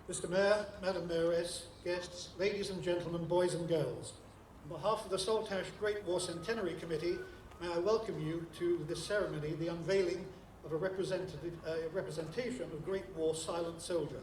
Mr. Mayor, Madam Mayoress, guests, ladies and gentlemen, boys and girls, on behalf of the Saltash Great War Centenary Committee, may I welcome you to this ceremony, the unveiling of a representation of Great War silent soldier.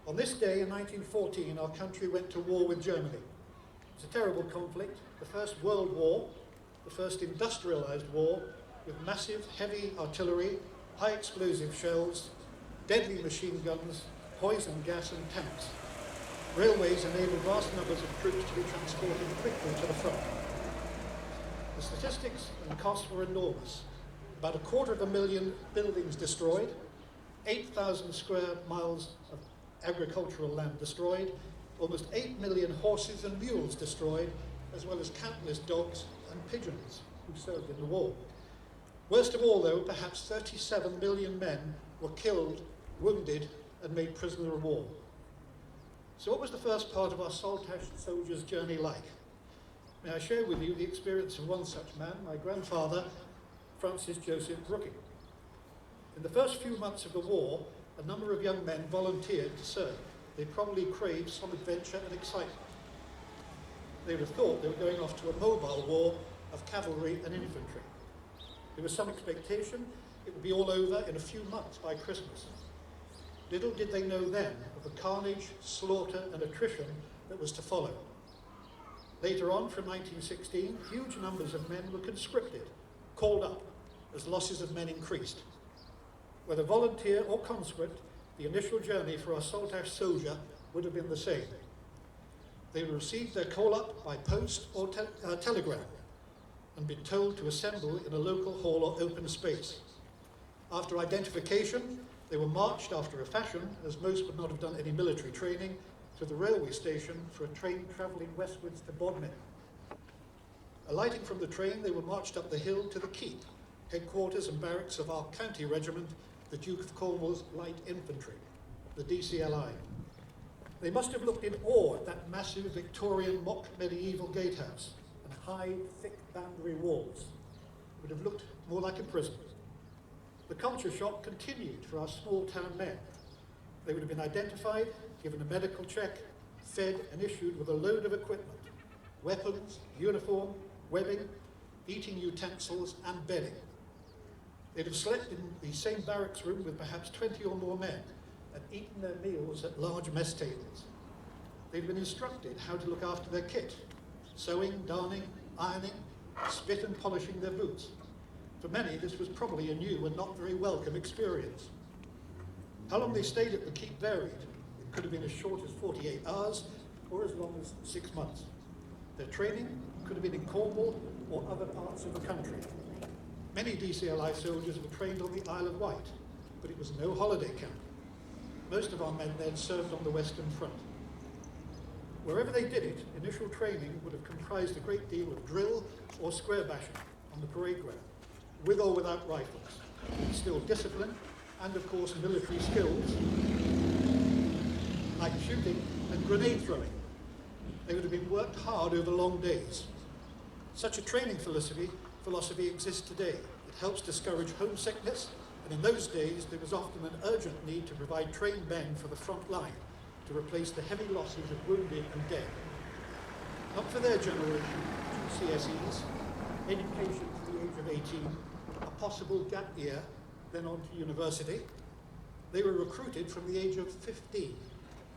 On this day in 1914, our country went to war with Germany. It's a terrible conflict, the First World War, the first industrialized war, with massive heavy artillery, high explosive shells, deadly machine guns, poison gas and tanks. Railways enabled vast numbers of troops to be transported quickly to the front. The statistics and costs were enormous. About 250,000 buildings destroyed, 8,000 square miles of agricultural land destroyed, almost 8 million horses and mules destroyed, as well as countless dogs and pigeons who served in the war. Worst of all, though, perhaps 37 million men were killed, wounded, and made prisoner of war. So what was the first part of our Saltash soldier's journey like? May I share with you the experience of one such man, my grandfather, Francis Joseph Brooking. In the first few months of the war, a number of young men volunteered to serve. They probably craved some adventure and excitement. They would have thought they were going off to a mobile war of cavalry and infantry. There was some expectation it would be all over in a few months by Christmas. Little did they know then of the carnage, slaughter, and attrition that was to follow. Later on, from 1916, huge numbers of men were conscripted, called up, as losses of men increased. Whether volunteer or conscript, the initial journey for our Saltash soldier would have been the same. They would receive their call-up by post or telegram and been told to assemble in a local hall or open space. After identification, they were marched after a fashion, as most would not have done any military training, to the railway station for a train travelling westwards to Bodmin. Alighting from the train, they were marched up the hill to the Keep, headquarters and barracks of our county regiment, the Duke of Cornwall's Light Infantry, the DCLI. They must have looked in awe at that massive Victorian mock medieval gatehouse and high, thick boundary walls. It would have looked more like a prison. The culture shock continued for our small town men. They would have been identified, given a medical check, fed and issued with a load of equipment, weapons, uniform, webbing, eating utensils and bedding. They'd have slept in the same barracks room with perhaps 20 or more men and eaten their meals at large mess tables. They'd been instructed how to look after their kit, sewing, darning, ironing, spit and polishing their boots. For many, this was probably a new and not very welcome experience. How long they stayed at the Keep varied. It could have been as short as 48 hours or as long as 6 months. Their training could have been in Cornwall or other parts of the country. Many DCLI soldiers were trained on the Isle of Wight, but it was no holiday camp. Most of our men then served on the Western Front. Wherever they did it, initial training would have comprised a great deal of drill or square bashing on the parade ground, with or without rifles. Still discipline and, of course, military skills like shooting and grenade throwing. They would have been worked hard over long days. Such a training philosophy exists today. It helps discourage homesickness, and in those days there was often an urgent need to provide trained men for the front line to replace the heavy losses of wounded and dead. Not for their generation, CSEs, education to the age of 18, a possible gap year, then on to university. They were recruited from the age of 15.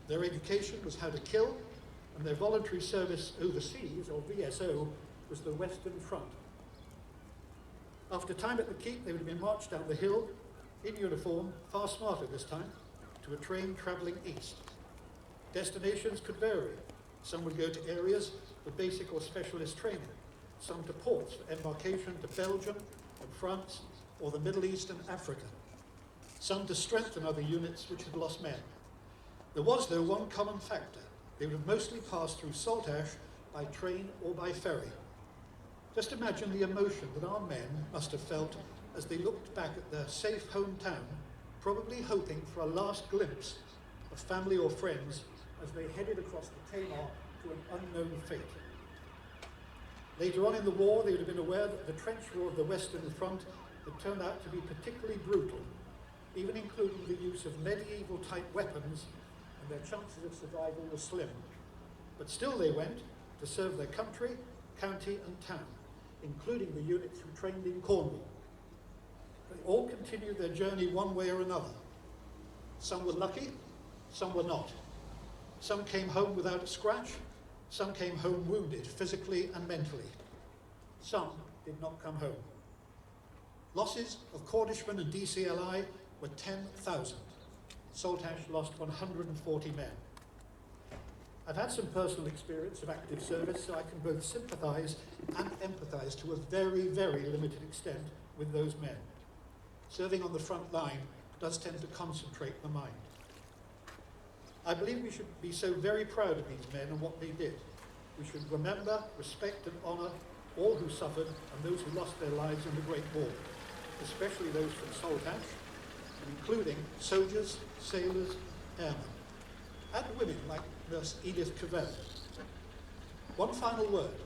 Their education was how to kill, and their voluntary service overseas, or VSO, was the Western Front. After time at the Keep, they would have been marched down the hill, in uniform, far smarter this time, to a train travelling east. Destinations could vary. Some would go to areas for basic or specialist training. some to ports for embarkation to Belgium and France or the Middle East and Africa, some to strengthen other units which had lost men. There was, though, one common factor. They would have mostly passed through Saltash by train or by ferry. Just imagine the emotion that our men must have felt as they looked back at their safe hometown, probably hoping for a last glimpse of family or friends as they headed across the Tamar to an unknown fate. Later on in the war, they would have been aware that the trench war of the Western Front had turned out to be particularly brutal, even including the use of medieval-type weapons, and their chances of survival were slim. But still they went to serve their country, county and town, including the units who trained in Cornwall. They all continued their journey one way or another. Some were lucky, some were not. Some came home without a scratch, some came home wounded, physically and mentally. Some did not come home. Losses of Cordishmen and DCLI were 10,000. Saltash lost 140 men. I've had some personal experience of active service, so I can both sympathise and empathise to a very, very limited extent with those men. Serving on the front line does tend to concentrate the mind. I believe we should be so very proud of these men and what they did. We should remember, respect and honour all who suffered and those who lost their lives in the Great War, especially those from Saltash, including soldiers, sailors, airmen, and women like Nurse Edith Cavell. One final word.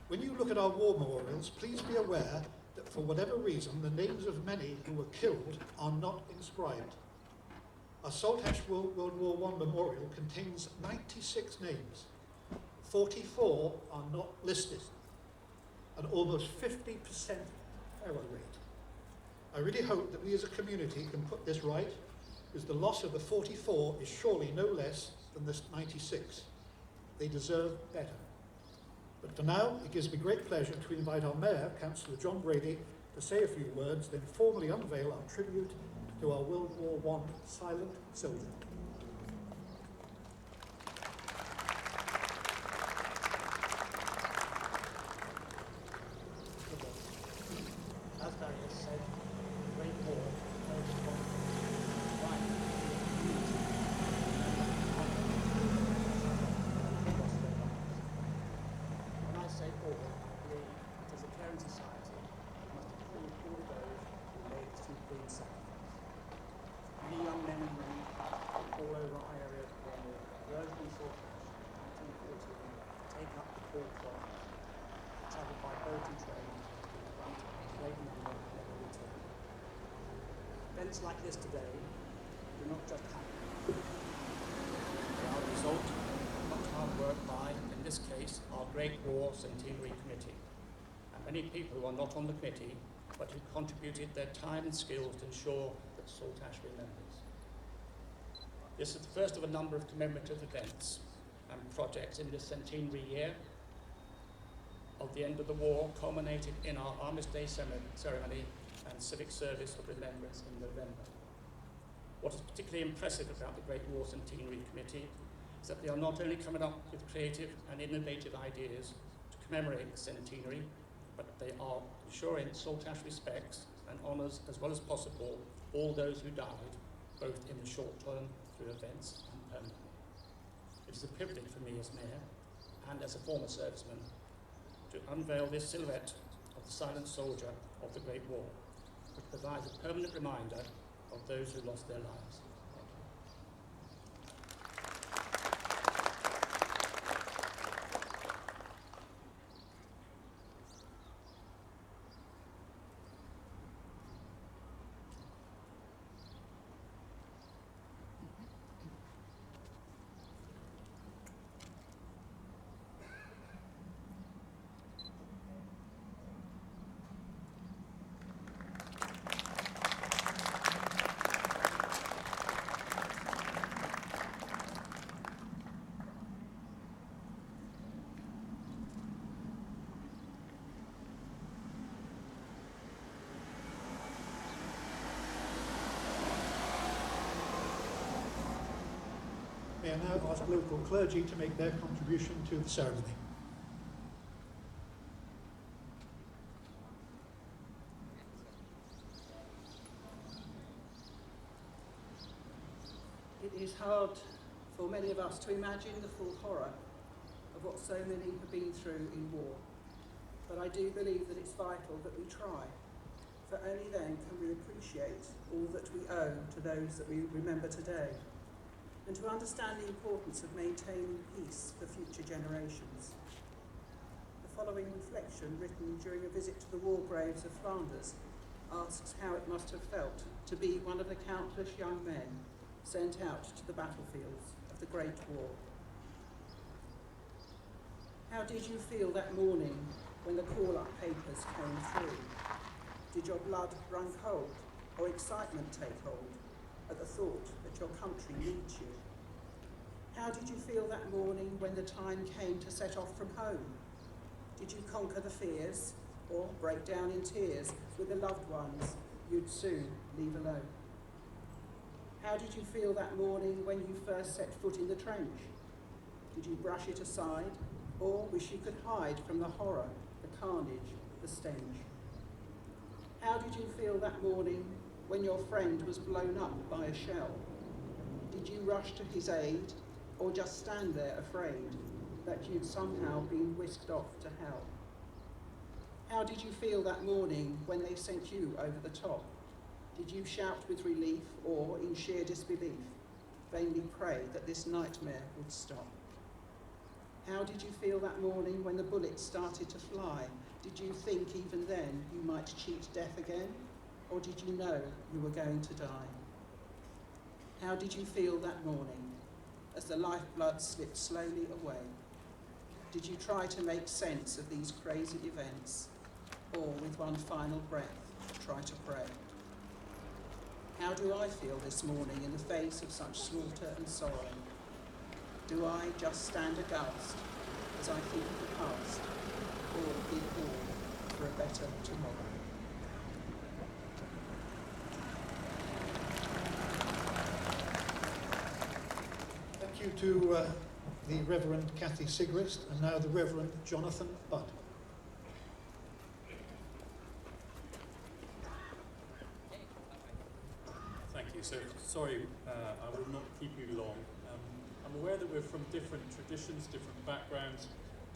When you look at our war memorials, please be aware that for whatever reason, the names of many who were killed are not inscribed. Our Saltash World War I memorial contains 96 names. 44 are not listed, an almost 50% error rate. I really hope that we as a community can put this right, because the loss of the 44 is surely no less than the 96. They deserve better. But for now, it gives me great pleasure to invite our Mayor, Councillor John Brady, to say a few words, then formally unveil our tribute to our World War I silent soldier. As Barry has said, the Great War focused on right. When I say all, I believe that as a caring society, we must include all those who made the supreme sacrifice. Many young men and women all over our area of Cornwall rose from Saltash in 1914 to take up the call from travelled by boat and train to the front of a great number never returned. Events like this today do not just happen. They are a result of much hard work by, in this case, our Great War Centenary Committee, and many people who are not on the committee, but who contributed their time and skills to ensure that Saltash remembers. This is the first of a number of commemorative events and projects in this centenary year of the end of the war, culminated in our Armistice Day ceremony and civic service of remembrance in November. What is particularly impressive about the Great War Centenary Committee is that they are not only coming up with creative and innovative ideas to commemorate the centenary, but they are ensuring Saltash respects and honours as well as possible all those who died, both in the short term through events and permanently. It is a privilege for me as Mayor and as a former serviceman to unveil this silhouette of the silent soldier of the Great War, which provides a permanent reminder of those who lost their lives. May I now ask local clergy to make their contribution to the ceremony. It is hard for many of us to imagine the full horror of what so many have been through in war. But I do believe that it's vital that we try, for only then can we appreciate all that we owe to those that we remember today, and to understand the importance of maintaining peace for future generations. The following reflection, written during a visit to the war graves of Flanders, asks how it must have felt to be one of the countless young men sent out to the battlefields of the Great War. How did you feel that morning when the call-up papers came through? Did your blood run cold or excitement take hold at the thought that your country needs you? How did you feel that morning when the time came to set off from home? Did you conquer the fears or break down in tears with the loved ones you'd soon leave alone? How did you feel that morning when you first set foot in the trench? Did you brush it aside or wish you could hide from the horror, the carnage, the stench? How did you feel that morning when your friend was blown up by a shell? Did you rush to his aid or just stand there afraid that you'd somehow been whisked off to hell? How did you feel that morning when they sent you over the top? Did you shout with relief or, in sheer disbelief, vainly pray that this nightmare would stop? How did you feel that morning when the bullets started to fly? Did you think even then you might cheat death again? Or did you know you were going to die? How did you feel that morning as the lifeblood slipped slowly away? Did you try to make sense of these crazy events? Or with one final breath, try to pray? How do I feel this morning in the face of such slaughter and sorrow? Do I just stand aghast as I think of the past, or give all for a better tomorrow? Thank you to the Reverend Kathy Sigrist, and now the Reverend Jonathan Budd. Thank you. So, sorry, I will not keep you long. I'm aware that we're from different traditions, different backgrounds,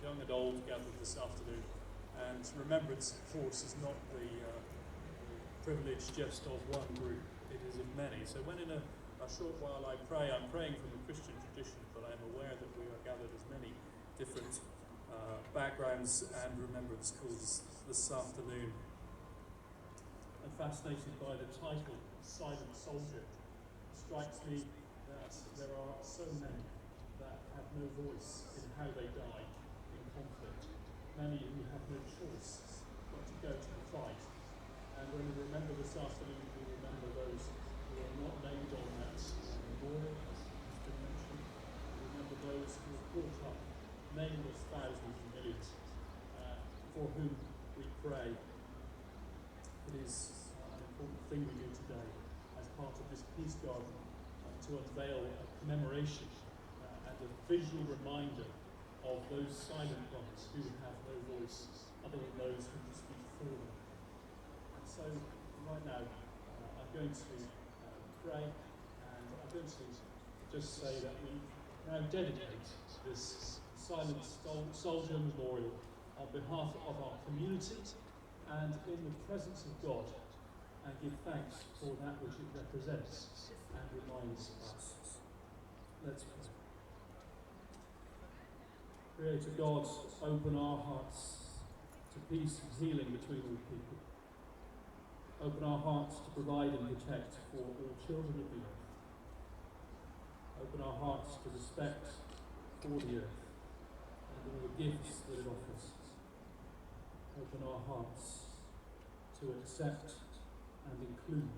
young and old, gathered this afternoon. And remembrance, of course, is not the privilege just of one group, it is of many. So when in a short while I pray, I'm praying from the Christian tradition, but I'm aware that we are gathered as many different backgrounds and remembrance causes this afternoon. I'm fascinated by the title, Silent Soldier. It strikes me that there are so many that have no voice in how they die in conflict. Many who have no choice but to go to the fight. And when we remember this afternoon, we remember those who are not named on that memorial, as has been mentioned. We remember those who are caught up, nameless thousands and millions, for whom we pray. It is an important thing we do today as part of this peace garden to unveil a commemoration and a visual reminder of those silent ones who have no voice other than those who can speak for them. And so right now I'm going to pray, and I'm going to just say that we now dedicate this Silent Soldier Memorial on behalf of our community and in the presence of God, and give thanks for that which it represents and reminds us. Let's pray. Creator God, open our hearts to peace and healing between all people. Open our hearts to provide and protect for all children of the earth. Open our hearts to respect for the earth and all the gifts that it offers. Open our hearts to accept and include,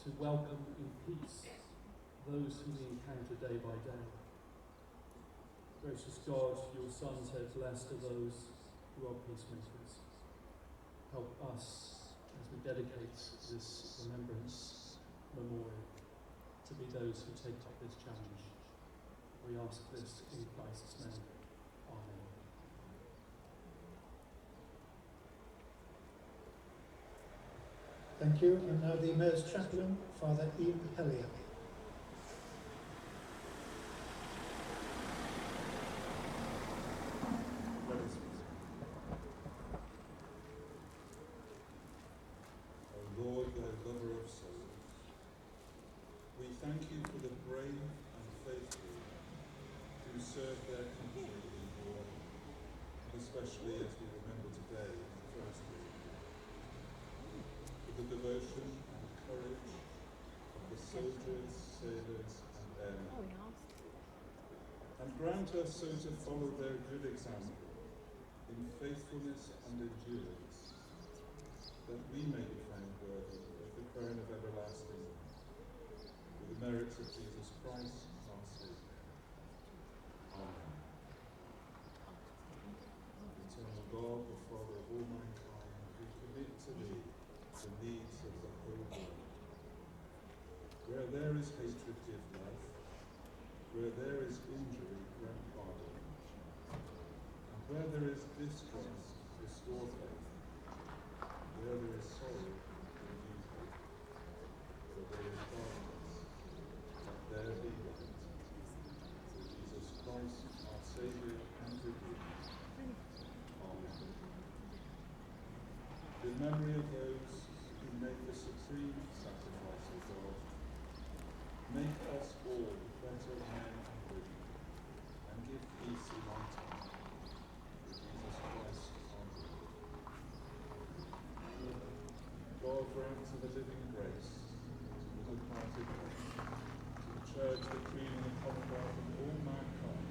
to welcome in peace those who we encounter day by day. Gracious God, your Son said, blessed are those who are peacemakers. Help us as we dedicate this remembrance memorial to be those who take up this challenge. We ask this in Christ's name. Amen. Thank you. And now the Mayor's Chaplain, Father Ian Hellier. lover of souls. We thank you for the brave and faithful who serve their country in war, and especially as we remember today in the first week, for the devotion and courage of the soldiers, sailors, and airmen. And grant us so to follow their good example in faithfulness and endurance, that we may be found worthy of the crown of everlasting, with the merits of Jesus Christ, our Saviour. Amen. Eternal God, the Father of all mankind, we commit to thee the needs of the whole world. Where there is hatred, give love. Where there is injury, grant pardon. And where there is distrust, restore faith. Where there is sorrow, renew hope. Where there is darkness, let there be light. Through Jesus Christ, our Saviour and Redeemer. Amen. In memory of those who make the supreme sacrifice of God, make us all better men and women, and give peace in our time. Through Jesus Christ, our Lord. God grant to the living grace, to the departed grace, to the Church, the Queen, and the Commonwealth of all mankind.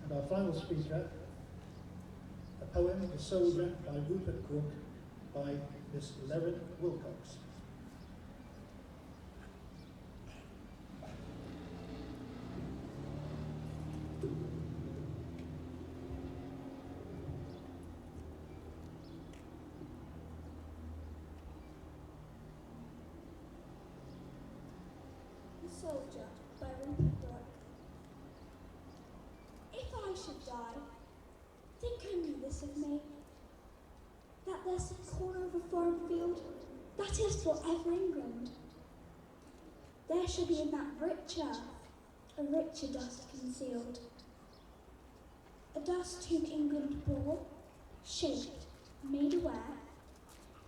And our final speaker, a poem, The Soldier, by Rupert Brooke, by Miss Leren Wilcox. The Soldier by Rupert Brooke. If I should die, think only this of me, that there's a corner of a farm field that is forever England. There shall be in that rich earth a richer dust concealed, a dust whom England bore, shaped, made aware,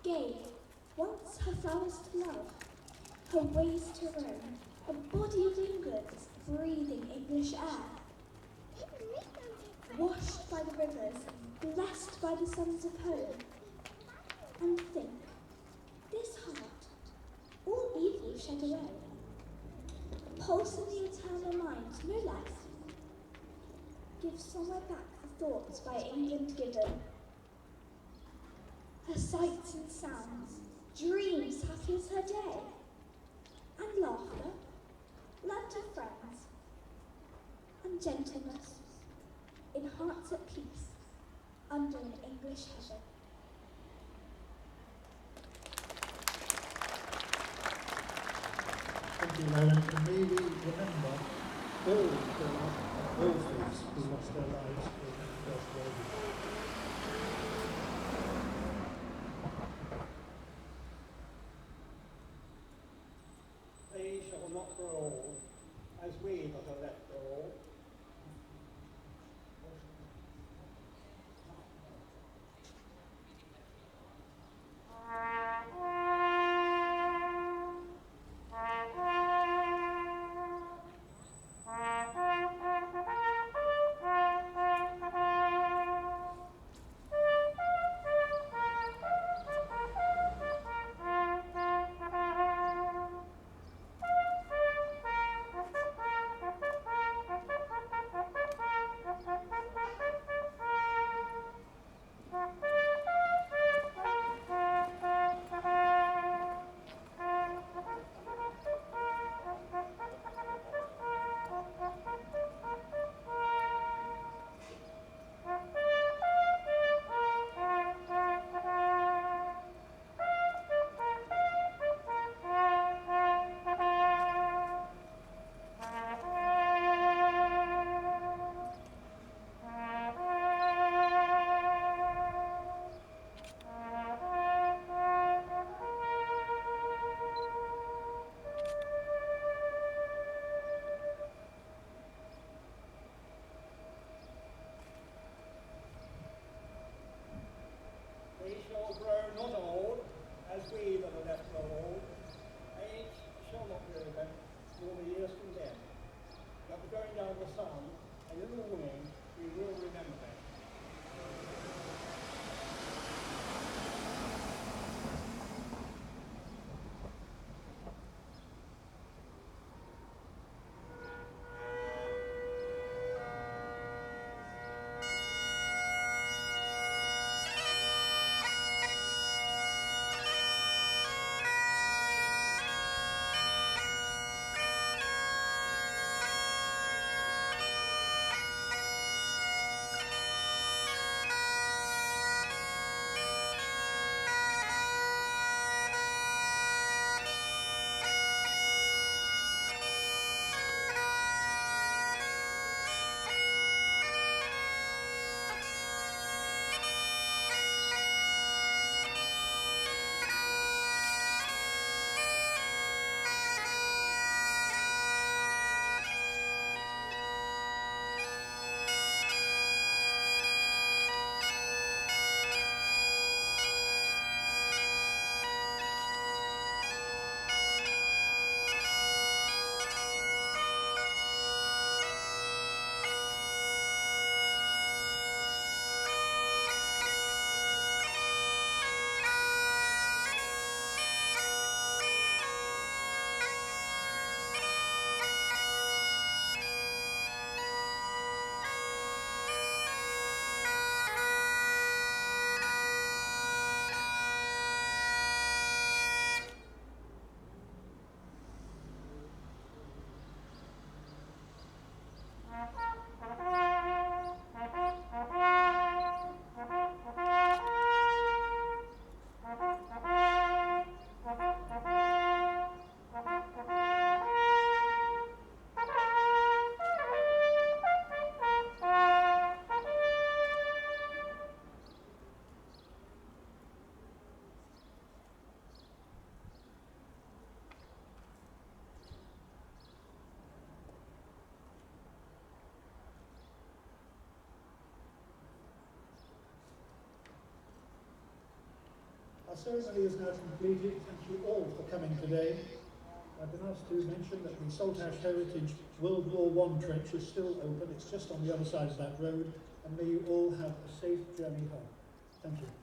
gave once her flowers to love, her ways to roam, a body of England breathing English air, washed by the rivers, blessed by the sons of home. And think, this heart, all evil shed away, pulse in the eternal mind, no less, gives somewhere back the thoughts by England given, her sights and sounds, dreams happy as her day, and laughter, lent of friends, and gentleness, in hearts at peace, under an English heaven. Thank you, Leren. And may we remember all those who lost their lives in the First World War. They shall not grow old, as we but are left grow old. ceremony is now completed. Thank you all for coming today. I've been asked to mention that the Saltash Heritage World War I trench is still open. It's just on the other side of that road. And may you all have a safe journey home. Thank you.